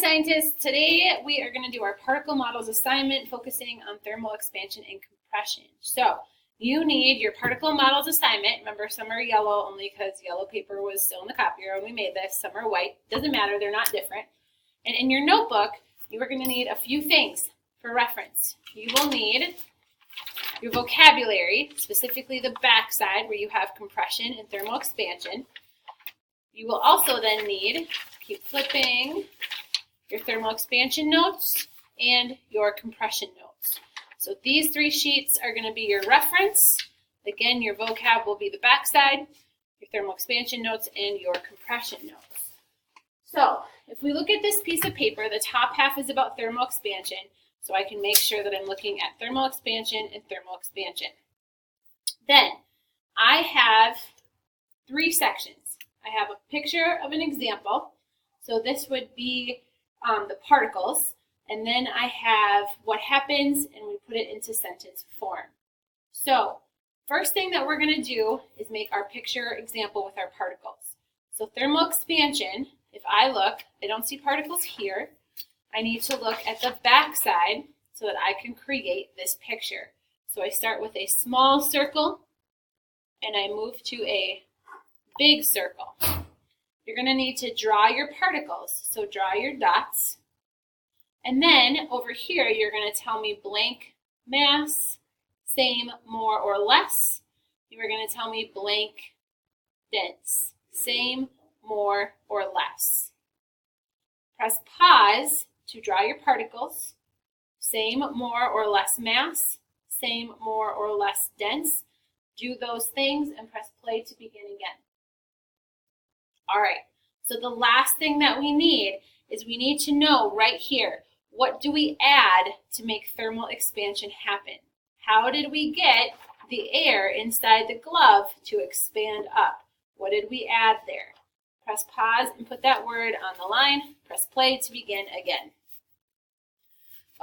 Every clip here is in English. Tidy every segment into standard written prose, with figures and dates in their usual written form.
scientists, today we are going to do our particle models assignment focusing on thermal expansion and compression. So you need your particle models assignment. Remember, some are yellow only because yellow paper was still in the copier when we made this. Some are white. Doesn't matter, they're not different. And in your notebook, you are going to need a few things for reference. You will need your vocabulary, specifically the back side where you have compression and thermal expansion. You will also then need, keep flipping, your thermal expansion notes and your compression notes. So these three sheets are going to be your reference. Again, your vocab will be the back side, your thermal expansion notes, and your compression notes. So if we look at this piece of paper, the top half is about thermal expansion. So I can make sure that I'm looking at thermal expansion and thermal expansion. Then I have three sections. I have a picture of an example. So this would be the particles. And then I have what happens, and we put it into sentence form. So first thing that we're going to do is make our picture example with our particles. So thermal expansion, if I look, I don't see particles here. I need to look at the back side so that I can create this picture. So I start with a small circle and I move to a big circle. You're going to need to draw your particles. So draw your dots. And then over here, you're going to tell me blank mass, same, more, or less. You are going to tell me blank dense, same, more, or less. Press pause to draw your particles, same, more, or less mass, same, more, or less dense. Do those things and press play to begin again. All right, so the last thing that we need is we need to know right here, what do we add to make thermal expansion happen? How did we get the air inside the glove to expand up? What did we add there? Press pause and put that word on the line. Press play to begin again.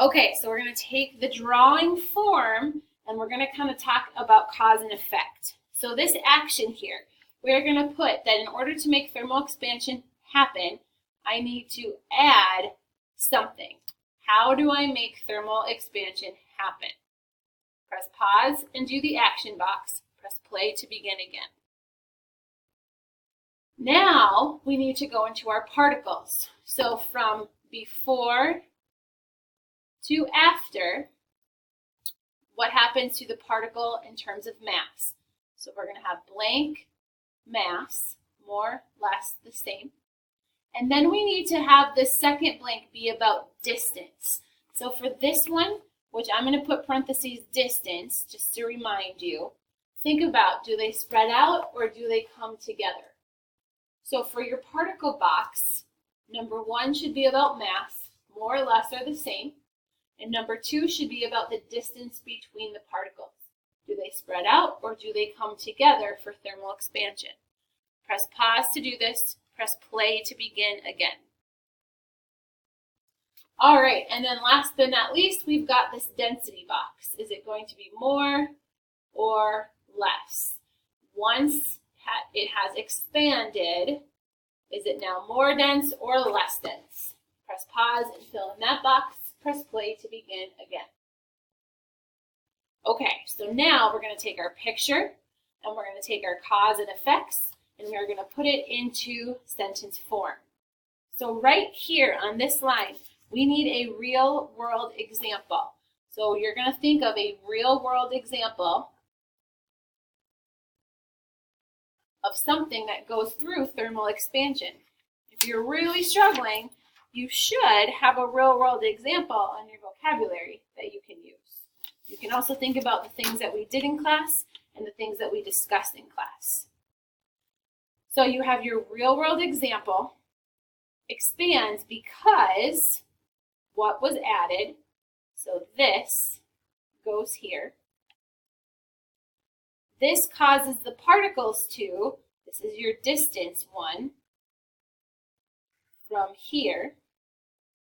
Okay, so we're going to take the drawing form and we're going to kind of talk about cause and effect. So this action here, we're going to put that in order to make thermal expansion happen, I need to add something. How do I make thermal expansion happen? Press pause and do the action box. Press play to begin again. Now we need to go into our particles. So from before to after, what happens to the particle in terms of mass? So we're going to have blank mass, more, less, the same. And then we need to have the second blank be about distance. So for this one, which I'm going to put parentheses distance, just to remind you, think about, do they spread out or do they come together? So for your particle box, number 1 should be about mass, more or less are the same. And number 2 should be about the distance between the particles. Do they spread out or do they come together for thermal expansion? Press pause to do this. Press play to begin again. All right, and then last but not least, we've got this density box. Is it going to be more or less? Once it has expanded, is it now more dense or less dense? Press pause and fill in that box. Press play to begin again. Okay, so now we're going to take our picture and we're going to take our cause and effects and we're going to put it into sentence form. So right here on this line, we need a real world example. So you're going to think of a real world example of something that goes through thermal expansion. If you're really struggling, you should have a real world example on your vocabulary that you can use. You can also think about the things that we did in class and the things that we discussed in class. So you have your real world example expands because what was added, so this goes here. This causes the particles to, this is your distance 1, from here,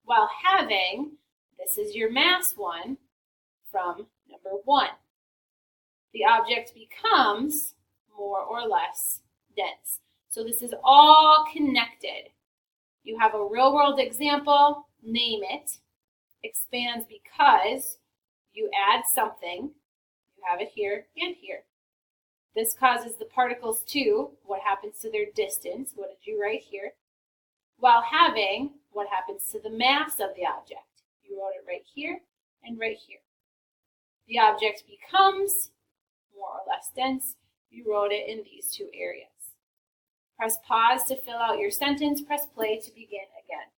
while having, this is your mass 1, from number 1. The object becomes more or less dense. So this is all connected. You have a real-world example, name it. Expands because you add something. You have it here and here. This causes the particles to, what happens to their distance? What did you write here? While having, what happens to the mass of the object? You wrote it right here and right here. The object becomes more or less dense. You wrote it in these two areas. Press pause to fill out your sentence. Press play to begin again.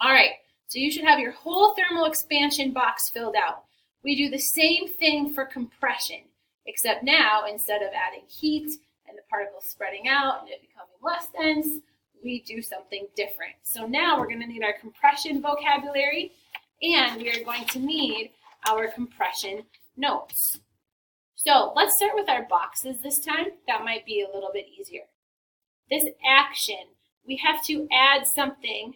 All right, so you should have your whole thermal expansion box filled out. We do the same thing for compression, except now instead of adding heat and the particles spreading out and it becoming less dense, we do something different. So now we're going to need our compression vocabulary, and we are going to need our compression notes. So let's start with our boxes this time. That might be a little bit easier. This action, we have to add something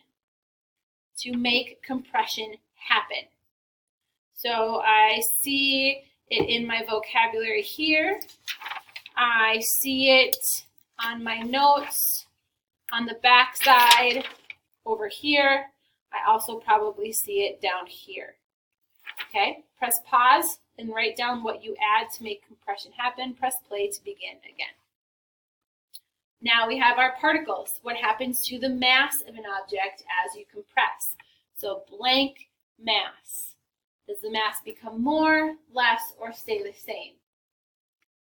to make compression happen. So I see it in my vocabulary here. I see it on my notes on the back side over here. I also probably see it down here. Okay, press pause and write down what you add to make compression happen. Press play to begin again. Now we have our particles. What happens to the mass of an object as you compress? So blank mass. Does the mass become more, less, or stay the same?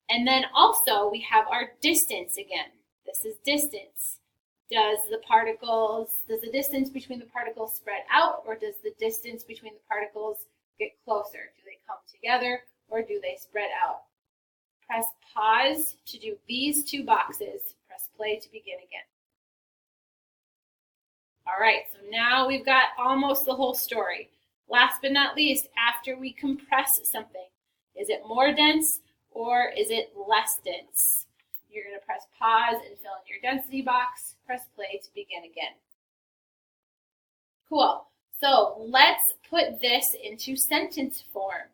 And then also we have our distance again. This is distance. Does the distance between the particles spread out, or does the distance between the particles get closer? Do they come together, or do they spread out? Press pause to do these two boxes. Press play to begin again. All right, so now we've got almost the whole story. Last but not least, after we compress something, is it more dense or is it less dense? You're going to press pause and fill in your density box. Press play to begin again. Cool. So let's put this into sentence form.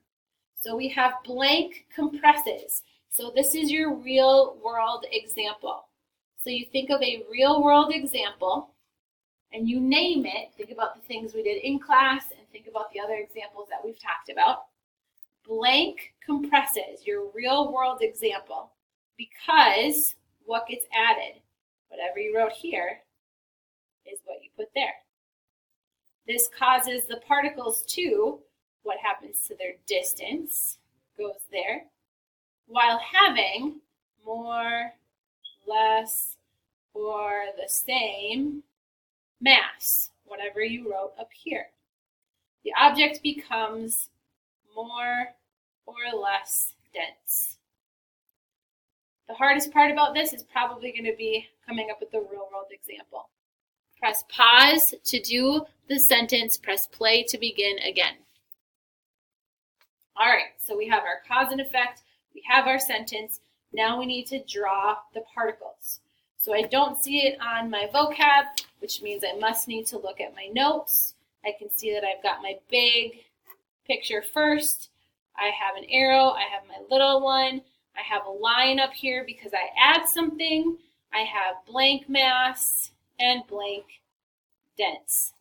So we have blank compresses. So this is your real world example. So you think of a real world example and you name it. Think about the things we did in class and think about the other examples that we've talked about. Blank compresses, your real world example, because what gets added? Whatever you wrote here is what you put there. This causes the particles to, what happens to their distance, goes there, while having more, less, or the same mass, whatever you wrote up here. The object becomes more or less dense. The hardest part about this is probably going to be coming up with the real world example. Press pause to do the sentence. Press play to begin again. All right, so we have our cause and effect. We have our sentence. Now we need to draw the particles. So I don't see it on my vocab, which means I must need to look at my notes. I can see that I've got my big picture first. I have an arrow. I have my little one. I have a line up here because I add something. I have blank mass and blank dense.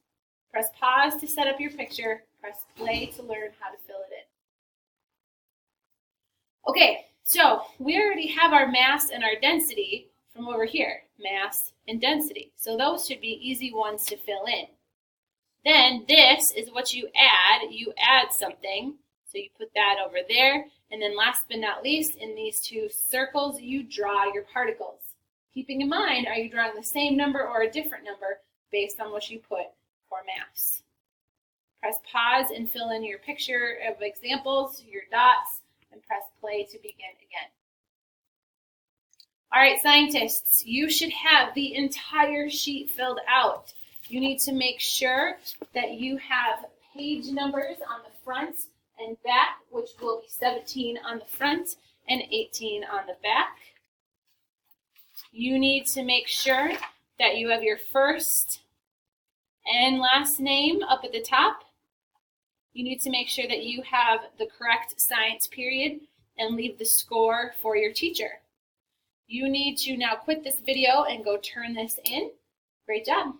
Press pause to set up your picture. Press play to learn how to fill it in. Okay, so we already have our mass and our density from over here, mass and density. So those should be easy ones to fill in. Then this is what you add. You add something. So you put that over there. And then last but not least, in these two circles, you draw your particles. Keeping in mind, are you drawing the same number or a different number based on what you put for mass? Press pause and fill in your picture of examples, your dots, and press play to begin again. All right, scientists, you should have the entire sheet filled out. You need to make sure that you have page numbers on the front and back, which will be 17 on the front and 18 on the back. You need to make sure that you have your first and last name up at the top. You need to make sure that you have the correct science period and leave the score for your teacher. You need to now quit this video and go turn this in. Great job.